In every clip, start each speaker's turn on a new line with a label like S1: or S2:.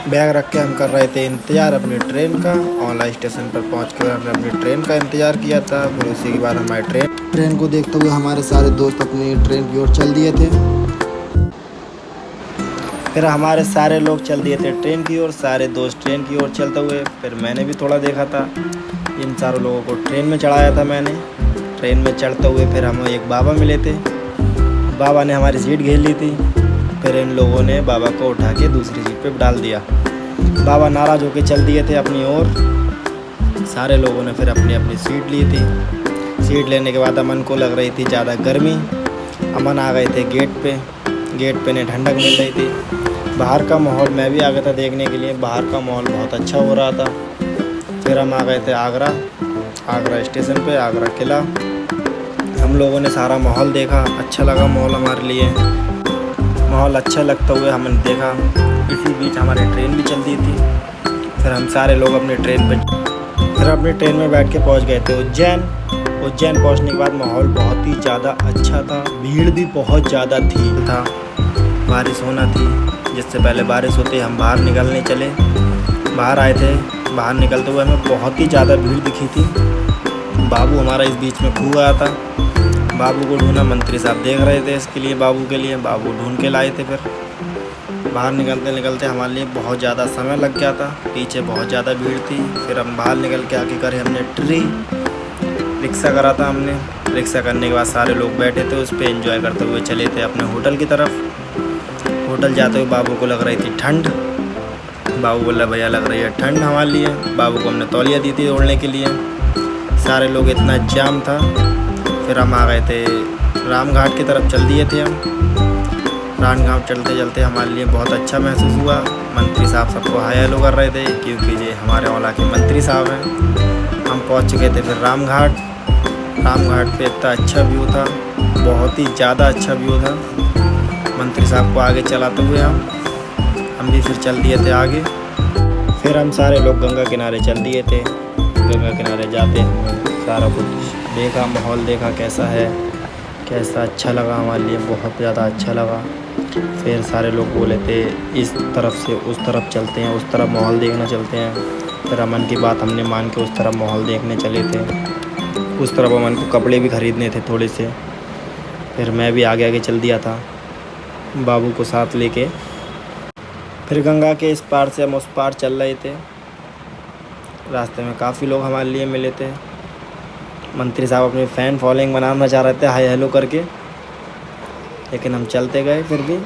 S1: Bag रख के हम कर रहे थे इंतज़ार अपनी ट्रेन का। औंला स्टेशन पर पहुंच कर हमने अपनी ट्रेन का इंतज़ार किया था। फिर उसी के बाद हमारी ट्रेन को देखते हुए हमारे सारे दोस्त अपनी ट्रेन की ओर चल दिए थे। फिर हमारे सारे लोग चल दिए थे ट्रेन की ओर, सारे दोस्त ट्रेन की ओर चलते हुए। फिर मैंने भी थोड़ा देखा था, इन सारों लोगों को ट्रेन में चढ़ाया था मैंने। ट्रेन में चढ़ते हुए फिर हम एक बाबा मिले थे, बाबा ने हमारी सीट घेर ली थी। फिर इन लोगों ने बाबा को उठा के दूसरी सीट पे डाल दिया। बाबा नाराज़ होकर चल दिए थे अपनी ओर। सारे लोगों ने फिर अपनी अपनी सीट ली थी। सीट लेने के बाद अमन को लग रही थी ज़्यादा गर्मी। अमन आ गए थे गेट पे ने ठंडक मिल रही थी। बाहर का माहौल मैं भी आ गया था देखने के लिए। बाहर का माहौल बहुत अच्छा हो रहा था। फिर हम आ गए थे आगरा स्टेशन पे, आगरा किला। हम लोगों ने सारा माहौल देखा, अच्छा लगा माहौल हमारे लिए। माहौल अच्छा लगता हुए हमने देखा। इसी बीच हमारी ट्रेन भी चल दी थी। फिर हम सारे लोग अपनी ट्रेन में बैठ के पहुंच गए थे उज्जैन पहुंचने के बाद माहौल बहुत ही ज़्यादा अच्छा था। भीड़ भी बहुत ज़्यादा था। बारिश होना थी, जिससे पहले बारिश होती हम बाहर निकलने चले। बाहर आए थे, बाहर निकलते हुए हमें बहुत ही ज़्यादा भीड़ दिखी थी। बाबू हमारा इस बीच में खो गया था। बाबू को ढूंढा, मंत्री साहब देख रहे थे इसके लिए, बाबू के लिए। बाबू ढूंढ के लाए थे। फिर बाहर निकलते हमारे लिए बहुत ज़्यादा समय लग गया था। पीछे बहुत ज़्यादा भीड़ थी। फिर हम बाहर निकल के आके करे हमने रिक्शा करा था हमने। रिक्शा करने के बाद सारे लोग बैठे थे उस पर, एंजॉय करते हुए चले थे अपने होटल की तरफ। होटल जाते हुए बाबू को लग रही थी ठंड। बाबू बोला भैया लग रही है ठंड हमारे लिए। बाबू को हमने तौलिया दी थी ओढ़ने के लिए। सारे लोग, इतना जाम था। फिर हम आ गए थे रामघाट की तरफ, चल दिए थे हम। रामघाट चलते चलते हमारे लिए बहुत अच्छा महसूस हुआ। मंत्री साहब सबको हाय हेलो कर रहे थे, क्योंकि ये हमारे औला के मंत्री साहब हैं। हम पहुंच चुके थे फिर रामघाट पे इतना अच्छा व्यू था, बहुत ही ज़्यादा अच्छा व्यू था। मंत्री साहब को आगे चलाते हुए हम भी फिर चल दिए थे आगे। फिर हम सारे लोग गंगा किनारे चल दिए थे। गंगा किनारे जाते हमने सारा कुछ देखा, माहौल देखा कैसा है, कैसा अच्छा लगा हमारे लिए, बहुत ज़्यादा अच्छा लगा। फिर सारे लोग बोले थे इस तरफ से उस तरफ चलते हैं, उस तरफ माहौल देखना चलते हैं। फिर अमन की बात हमने मान के उस तरफ माहौल देखने चले थे। उस तरफ अमन को कपड़े भी ख़रीदने थे थोड़े से। फिर मैं भी आगे आगे चल दिया था बाबू को साथ लेके। फिर गंगा के इस पार से हम उस पार चल रहे थे। रास्ते में काफ़ी लोग हमारे लिए मिले थे। मंत्री साहब अपनी फ़ैन फॉलोइंग बनाना चाह रहे थे हाय हेलो करके, लेकिन हम चलते गए फिर भी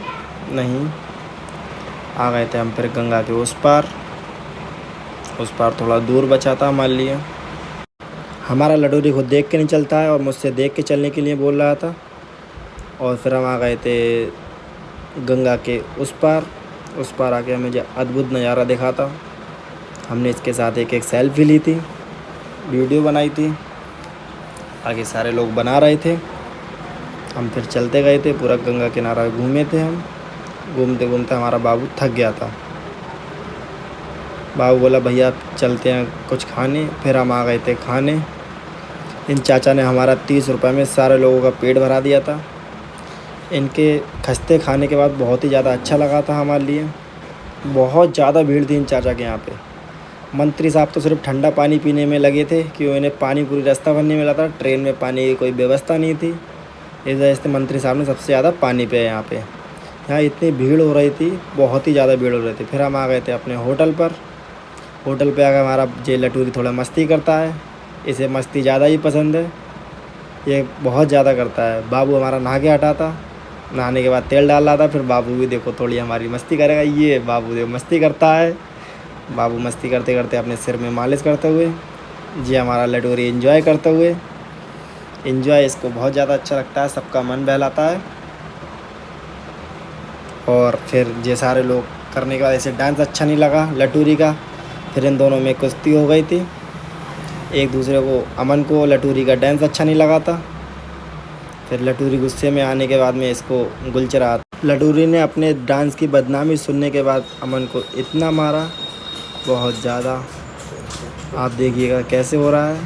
S1: नहीं। आ गए थे हम फिर गंगा के उस पार थोड़ा दूर बचा था हमारे लिए। हमारा लडोरी खुद देख के नहीं चलता है और मुझसे देख के चलने के लिए बोल रहा था। और फिर हम आ गए थे गंगा के उस पार आके हमें जो अद्भुत नज़ारा देखा था। हमने इसके साथ एक सेल्फी ली थी, वीडियो बनाई थी। आगे सारे लोग बना रहे थे। हम फिर चलते गए थे, पूरा गंगा किनारा घूमे थे हम। घूमते घूमते हमारा बाबू थक गया था। बाबू बोला भैया चलते हैं कुछ खाने। फिर हम आ गए थे खाने। इन चाचा ने हमारा 30 रुपये में सारे लोगों का पेट भरा दिया था। इनके खस्ते खाने के बाद बहुत ही ज़्यादा अच्छा लगा था हमारे लिए। बहुत ज़्यादा भीड़ थी इन चाचा के यहाँ पे। मंत्री साहब तो सिर्फ ठंडा पानी पीने में लगे थे, क्योंकि इन्हें पानी पूरी रास्ता भर नहीं मिला था। ट्रेन में पानी की कोई व्यवस्था नहीं थी, इस वजह से मंत्री साहब ने सबसे ज़्यादा पानी पिया यहाँ पे। यहाँ इतनी भीड़ हो रही थी, बहुत ही ज़्यादा भीड़ हो रही थी। फिर हम आ गए थे अपने होटल पे आकर हमारा जे लटूरी थोड़ा मस्ती करता है। इसे मस्ती ज़्यादा ही पसंद है, ये बहुत ज़्यादा करता है। बाबू हमारा नहा के हटा था, नहाने के बाद तेल डाल रहा था। फिर बाबू भी देखो थोड़ी हमारी मस्ती करेगा। ये बाबू देखो मस्ती करता है। बाबू मस्ती करते करते अपने सिर में मालिश करते हुए, जी हमारा लटोरी एंजॉय करते हुए। एंजॉय इसको बहुत ज़्यादा अच्छा लगता है, सबका मन बहलाता है। और फिर ये सारे लोग करने के बाद ऐसे डांस अच्छा नहीं लगा लटूरी का। फिर इन दोनों में कुश्ती हो गई थी एक दूसरे को। अमन को लटूरी का डांस अच्छा नहीं लगा था। फिर लटूरी गुस्से में आने के बाद में इसको गुलचरा। लटूरी ने अपने डांस की बदनामी सुनने के बाद अमन को इतना मारा, बहुत ज़्यादा। आप देखिएगा कैसे हो रहा है,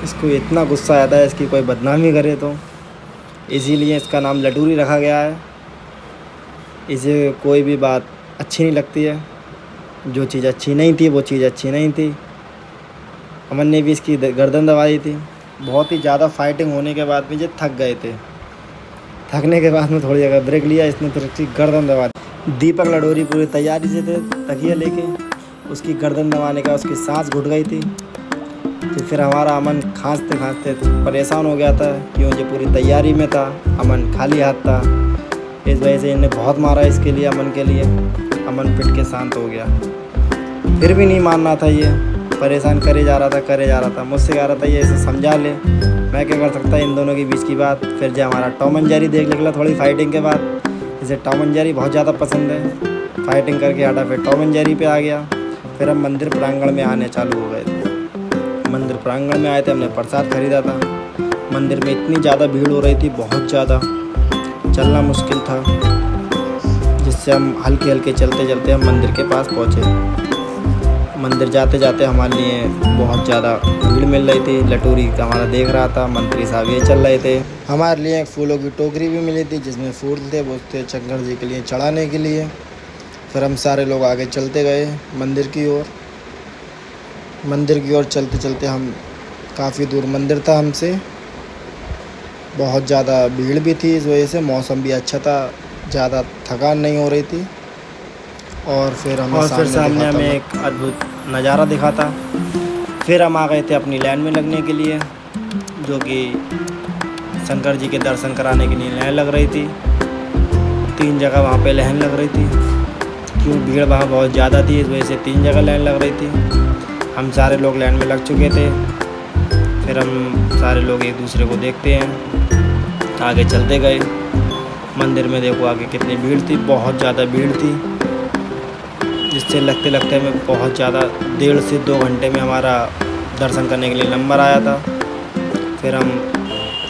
S1: इसको इतना गुस्सा आता है इसकी कोई बदनामी करे तो। इसीलिए इसका नाम लटूरी रखा गया है। इसे कोई भी बात अच्छी नहीं लगती है। जो चीज़ अच्छी नहीं थी वो चीज़ अच्छी नहीं थी। अमन ने भी इसकी गर्दन दबाई थी। बहुत ही ज़्यादा फाइटिंग होने के बाद में ये थक गए थे। थकने के बाद में थोड़ी जगह ब्रेक लिया, इसने फिर उसकी गर्दन दबा दी। दीपक लडोरी पूरी तैयारी से थे तकिया लेके, उसकी गर्दन दबाने का उसकी सांस घुट गई थी। तो फिर हमारा अमन खांसते खांसते परेशान हो गया था, क्यों ये पूरी तैयारी में था, अमन खाली हाथ था। इस वजह से इन्हें बहुत मारा इसके लिए, अमन के लिए। अमन पिट के शांत हो गया, फिर भी नहीं मानना था। ये परेशान करे जा रहा था। मुझसे कह रहा था ये इसे समझा ले, मैं क्या कर सकता इन दोनों के बीच की बात। फिर जो हमारा टॉम एंड जेरी देख निकला थोड़ी फाइटिंग के बाद। इसे टॉम एंड जेरी बहुत ज़्यादा पसंद है। फाइटिंग करके हटा, फिर टॉम एंड जेरी पे आ गया। फिर हम मंदिर प्रांगण में आने चालू हो गए थे। मंदिर प्रांगण में आए थे, हमने प्रसाद खरीदा था। मंदिर में इतनी ज़्यादा भीड़ हो रही थी, बहुत ज़्यादा, चलना मुश्किल था, जिससे हम हल्के हल्के चलते चलते हम मंदिर के पास पहुँचे। मंदिर जाते जाते हमारे लिए बहुत ज़्यादा भीड़ मिल रही थी। लटोरी हमारा देख रहा था, मंत्री साहब ये चल रहे थे। हमारे लिए एक फूलों की टोकरी भी मिली थी, जिसमें फूल थे, वो थे शंकर जी के लिए चढ़ाने के लिए। फिर हम सारे लोग आगे चलते गए मंदिर की ओर। मंदिर की ओर चलते चलते हम काफ़ी दूर मंदिर था हमसे, बहुत ज़्यादा भीड़ भी थी। इस वजह से मौसम भी अच्छा था, ज़्यादा थकान नहीं हो रही थी। और फिर सामने हमें एक अद्भुत नज़ारा दिखा था। फिर हम आ गए थे अपनी लाइन में लगने के लिए, जो कि शंकर जी के दर्शन कराने के लिए लाइन लग रही थी। 3 जगह वहाँ पे लाइन लग रही थी, क्यों भीड़ वहाँ बहुत ज़्यादा थी, इस वजह से 3 जगह लाइन लग रही थी। हम सारे लोग लाइन में लग चुके थे। फिर हम सारे लोग एक दूसरे को देखते हैं, आगे चलते गए। मंदिर में देखो आगे कितनी भीड़ थी, बहुत ज़्यादा भीड़ थी, जिससे लगते लगते हमें बहुत ज़्यादा 1.5 से 2 घंटे में हमारा दर्शन करने के लिए नंबर आया था। फिर हम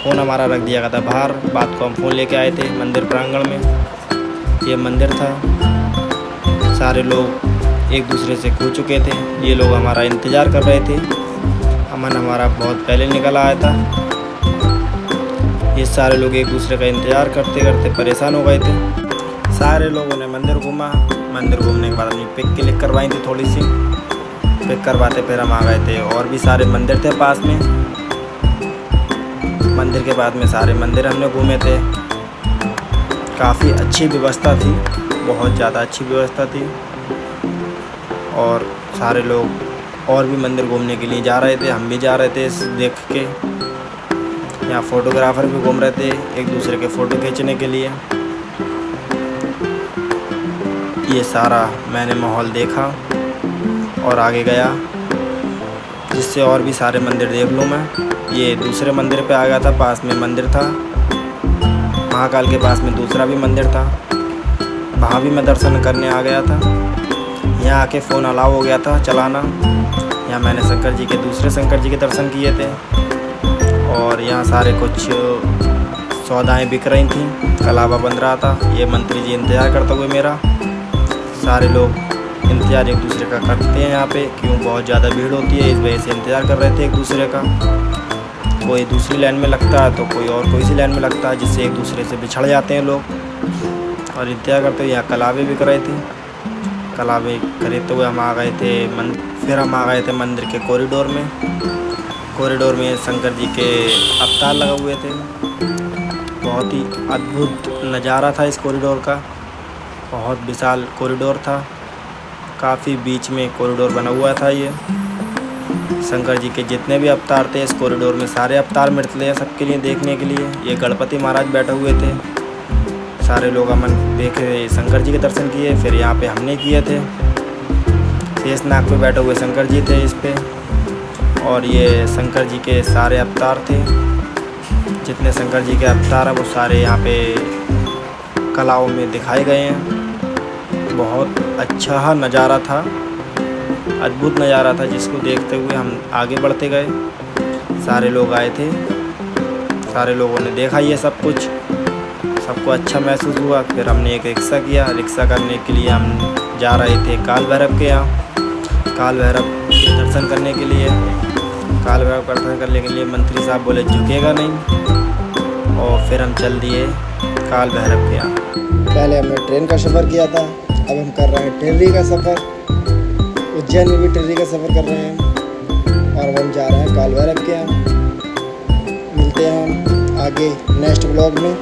S1: फ़ोन हमारा रख दिया गया था बाहर। बात को हम फ़ोन लेके आए थे मंदिर प्रांगण में। ये मंदिर था, सारे लोग एक दूसरे से खो चुके थे। ये लोग हमारा इंतज़ार कर रहे थे। अमन हमारा बहुत पहले निकल आया था। ये सारे लोग एक दूसरे का इंतज़ार करते करते परेशान हो गए थे। सारे लोगों ने मंदिर घूमा। मंदिर घूमने के बाद अपनी पिक क्लिक करवाई थी, थोड़ी सी पिक करवाते फिर हम आ गए थे। और भी सारे मंदिर थे पास में। मंदिर के बाद में सारे मंदिर हमने घूमे थे। काफ़ी अच्छी व्यवस्था थी, बहुत ज़्यादा अच्छी व्यवस्था थी। और सारे लोग और भी मंदिर घूमने के लिए जा रहे थे, हम भी जा रहे थे देख के। यहाँ फ़ोटोग्राफ़र भी घूम रहे थे एक दूसरे के फ़ोटो खींचने के लिए। ये सारा मैंने माहौल देखा और आगे गया, जिससे और भी सारे मंदिर देख लूँ मैं। ये दूसरे मंदिर पे आ गया था, पास में मंदिर था महाकाल के पास में दूसरा भी मंदिर था, वहाँ भी मैं दर्शन करने आ गया था। यहाँ आके फ़ोन अलाउ हो गया था चलाना। यहाँ मैंने शंकर जी के दूसरे शंकर जी के दर्शन किए थे। और यहाँ सारे कुछ सौदाएँ बिक रही थी, कलावा बन रहा था। ये मंत्री जी इंतज़ार करते हुए मेरा, सारे लोग इंतज़ार एक दूसरे का करते हैं यहाँ पे, क्यों बहुत ज़्यादा भीड़ होती है, इस वजह से इंतज़ार कर रहे थे एक दूसरे का। कोई दूसरी लाइन में लगता है तो कोई और कोई सी लाइन में लगता है, जिससे एक दूसरे से बिछड़ जाते हैं लोग। और इंतज़ार करते हुए यहाँ कलावे बिक रहे थे। कलावे खरीदते हुए हम आ गए थे फिर हम आ गए थे मंदिर के कॉरिडोर में। कॉरिडोर में शंकर जी के अवतार लगे हुए थे। बहुत ही अद्भुत नज़ारा था इस कॉरिडोर का। बहुत विशाल कॉरिडोर था, काफ़ी बीच में कॉरिडोर बना हुआ था। ये शंकर जी के जितने भी अवतार थे इस कॉरिडोर में सारे अवतार मिलते हैं सबके लिए देखने के लिए। ये गणपति महाराज बैठे हुए थे। सारे लोग अमन देखे, शंकर जी के दर्शन किए। फिर यहाँ पे हमने किए थे। शेषनाग पे बैठे हुए शंकर जी थे इस पे। और ये शंकर जी के सारे अवतार थे, जितने शंकर जी के अवतार हैं वो सारे यहाँ पे कलाओं में दिखाए गए हैं। बहुत अच्छा नज़ारा था, अद्भुत नज़ारा था, जिसको देखते हुए हम आगे बढ़ते गए। सारे लोग आए थे, सारे लोगों ने देखा ये सब कुछ, सबको अच्छा महसूस हुआ। फिर हमने एक रिक्शा किया। रिक्शा करने के लिए हम जा रहे थे काल भैरव के यहाँ, काल भैरव के दर्शन करने के लिए। काल भैरव का दर्शन करने के लिए मंत्री साहब बोले झुकेगा नहीं, और फिर हम चल दिए काल भैरव के यहाँ। पहले हमने ट्रेन का सफ़र किया था, अब हम कर रहे हैं ट्रेनरी का सफ़र। उज्जैन में भी ट्रेन का सफ़र कर रहे हैं और हम जा रहे हैं काल भैरव के यहाँ। मिलते हैं हम आगे नेक्स्ट ब्लॉग में।